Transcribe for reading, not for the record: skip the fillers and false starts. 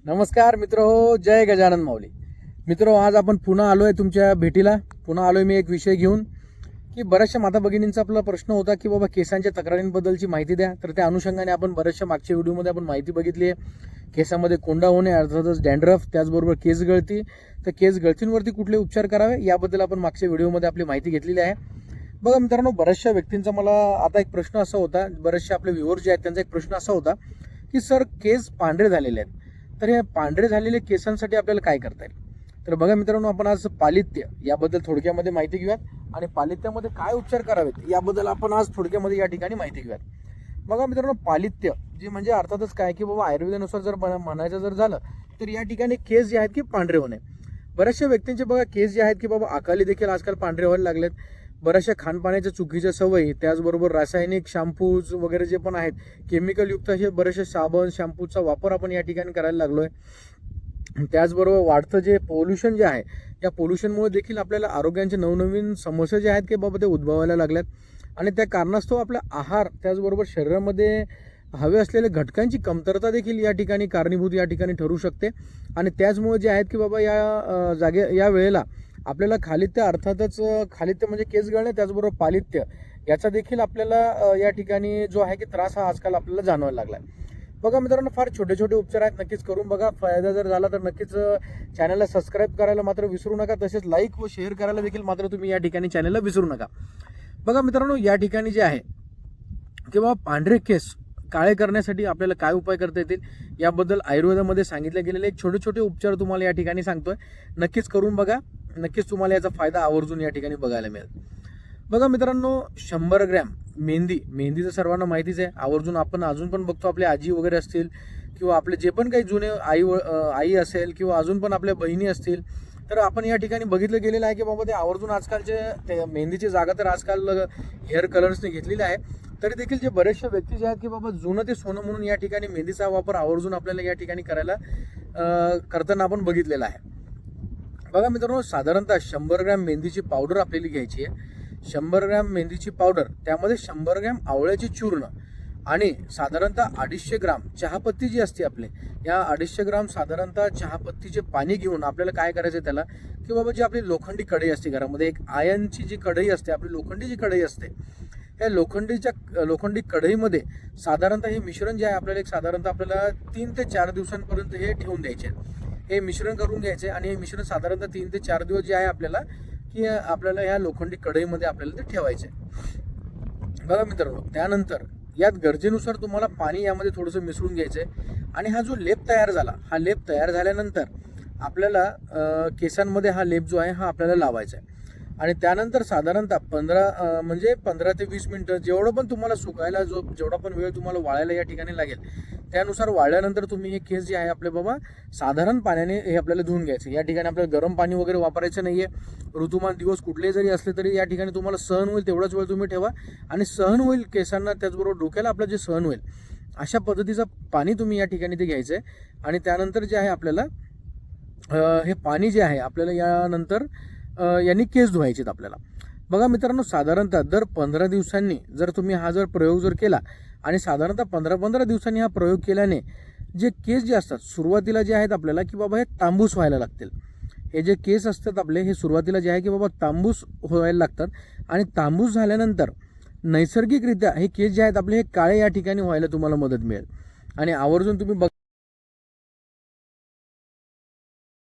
नमस्कार मित्र हो, जय गजानन माऊली. मित्र आज आपण पुन्हा आलोय तुमच्या भेटीला. पुन्हा आलोय मी एक विषय घेऊन की बऱ्याचशा माता भगिनींचा आपला प्रश्न होता की बाबा केसांच्या तक्रारींबद्दलची माहिती द्या. तर त्या अनुषंगाने आपण बऱ्याचशा मागच्या व्हिडिओमध्ये आपण माहिती बघितली आहे. केसामध्ये कोंडा होणे, अर्थातच डॅन्ड्रफ, त्याचबरोबर केस गळती. तर केस गळतींवरती कुठले उपचार करावे याबद्दल आपण मागच्या व्हिडिओमध्ये आपली माहिती घेतलेली आहे. बघा मित्रांनो, बऱ्याचशा व्यक्तींचा मला आता एक प्रश्न असा होता, बरेचसे आपले व्ह्युअर्स जे आहेत त्यांचा एक प्रश्न असा होता की सर केस पांढरे झालेले आहेत, तर हे पांढरे झालेले केसांसाठी आपल्याला काय करता येईल. तर बघा मित्रांनो, आपण आज पालित्य याबद्दल थोडक्यामध्ये माहिती घेऊयात आणि पालित्यामध्ये काय उपचार करावेत याबद्दल आपण आज थोडक्यामध्ये या ठिकाणी माहिती घेऊयात. बघा मित्रांनो, पालित्य जे म्हणजे अर्थातच काय की बाबा आयुर्वेदानुसार जर म्हणायचं जर झालं तर या ठिकाणी केस जे आहेत की पांढरे होणे. बऱ्याचशा व्यक्तींचे बघा केस जे आहेत की बाबा अकाली देखील आजकाल पांढरे व्हायला लागलेत. बऱ्याचशा खानपाण्याच्या चुकीच्या सवयी, त्याचबरोबर रासायनिक शॅम्पूज वगैरे जे पण आहेत, केमिकल युक्त असे बरेचसे साबण शॅम्पूचा वापर आपण या ठिकाणी करायला लागलोय. त्याचबरोबर वाढतं जे पोल्युशन जे आहे, या पोल्युशनमुळे देखील आपल्याला आरोग्यांचे नवनवीन समस्या जे आहेत की बाबा ते उद्भवायला लागल्यात. आणि त्या कारणास्तव आपला आहार, त्याचबरोबर शरीरामध्ये हवे असलेल्या घटकांची कमतरता देखील या ठिकाणी कारणीभूत या ठिकाणी ठरू शकते. आणि त्याचमुळे जे आहेत की बाबा या वेळेला आपल्याला खालित्य, अर्थातच खालित्य म्हणजे केस गळणे, त्याचबरोबर पालित्य याचा देखील आपल्याला या ठिकाणी जो आहे की त्रास हा आजकाल आपल्याला जाणवायला लागला आहे. बघा मित्रांनो, फार छोटे छोटे उपचार आहेत, नक्कीच करून बघा. फायदा जर झाला तर नक्कीच चॅनलला सबस्क्राईब करायला मात्र विसरू नका. तसेच लाईक व शेअर करायला देखील मात्र तुम्ही या ठिकाणी चॅनलला विसरू नका. बघा मित्रांनो, या ठिकाणी जे आहे किंवा पांढरे केस काळे करण्यासाठी आपल्याला काय उपाय करता येतील याबद्दल आयुर्वेदामध्ये सांगितले गेलेले एक छोटे छोटे उपचार तुम्हाला या ठिकाणी सांगतोय. नक्कीच करून बघा, नक्कीच तुम्हाला याचा फायदा आवर्जून या ठिकाणी बघायला मिळेल. बघा मित्रांनो, 100 ग्रॅम मेहंदी तर सर्वांना माहितीच आहे. आवर्जून आपण अजून पण बघतो, आपले आजी वगैरे असतील किंवा आपले जे पण काही जुने आई असेल किंवा अजून पण आपल्या बहिणी असतील, तर आपण या ठिकाणी बघितलं गेलेलं आहे की बाबा ते आवर्जून आजकालचे ते मेहंदीची जागा तर आजकाल हेअर कलर्सने घेतलेली आहे. तरी देखील जे बरेचसे व्यक्ती जे आहेत की बाबा जुनं ते सोनं म्हणून या ठिकाणी मेहंदीचा वापर आवर्जून आपल्याला या ठिकाणी करताना आपण बघितलेला आहे. बघा मित्रांनो, साधारणतः 100 ग्रॅम मेहंदीची पावडर आपल्याला घ्यायची आहे. 100 ग्रॅम मेहंदीची पावडर, त्यामध्ये 100 ग्रॅम आवळ्याचे चूर्ण आणि साधारणतः 250 ग्राम चहापत्ती जी असते आपले, या 250 ग्राम साधारणतः चहापत्तीचे पाणी घेऊन आपल्याला काय करायचं त्याला की बाबा जी आपली लोखंडी कढई असते घरामध्ये, एक आयनची जी कढई असते, आपली लोखंडी जी कढई असते, या लोखंडी कढईमध्ये साधारणतः हे मिश्रण जे आहे आपल्याला साधारणतः आपल्याला 3 ते 4 दिवसांपर्यंत हे ठेवून द्यायचे. हे मिश्रण करून घ्यायचे आणि हे मिश्रण साधारणतः 3 ते 4 दिवस जे आहे आपल्याला ह्या लोखंडी कढईमध्ये आपल्याला ते ठेवायचे. बघा मित्रांनो, त्यानंतर यात गरजेनुसार तुम्हाला पाणी यामध्ये थोडंसं मिसळून घ्यायचंय. आणि हा जो लेप तयार झाला, हा लेप तयार झाल्यानंतर आपल्याला केसांमध्ये हा लेप जो आहे हा आपल्याला लावायचा आहे. आणि त्यानंतर साधारणतः 15 ते 20 मिनिटं, जेवढं पण तुम्हाला सुकायला जेवढा पण वेळ तुम्हाला वाळायला या ठिकाणी लागेल त्यानुसार वाळल्यानंतर तुम्ही हे केस जे आहे आपले बाबा साधारण पाण्याने हे आपल्याला धुवून घ्यायचे. या ठिकाणी आपल्याला गरम पाणी वगैरे वापरायचं नाहीये. ऋतुमान दिवस कुठलेही जरी असले तरी या ठिकाणी तुम्हाला सहन होईल तेवढाच वेळ तुम्ही ठेवा आणि सहन होईल केसांना, त्याचबरोबर डोक्याला आपलं जे सहन होईल अशा पद्धतीचं पाणी तुम्ही या ठिकाणी ते घ्यायचं आहे. आणि त्यानंतर जे आहे आपल्याला हे पाणी जे आहे आपल्याला यानंतर यांनी केस धुवायचे आहेत आपल्याला. बघा मित्रांनो, साधारणतः दर 15 दिवसांनी जर तुम्ही हा प्रयोग केला आणि साधारणतः 15 दिवसांनी हा प्रयोग केल्याने जे केस जे असतात सुरुवातीला जे आहेत आपल्याला की बाबा हे तांबूस व्हायला लागतील. हे जे केस असतात आपले हे सुरुवातीला जे आहे की बाबा तांबूस व्हायला लागतात आणि तांबूस झाल्यानंतर नैसर्गिकरित्या हे केस जे आहेत आपले हे काळे या ठिकाणी व्हायला तुम्हाला मदत मिळेल. आणि आवर्जून तुम्ही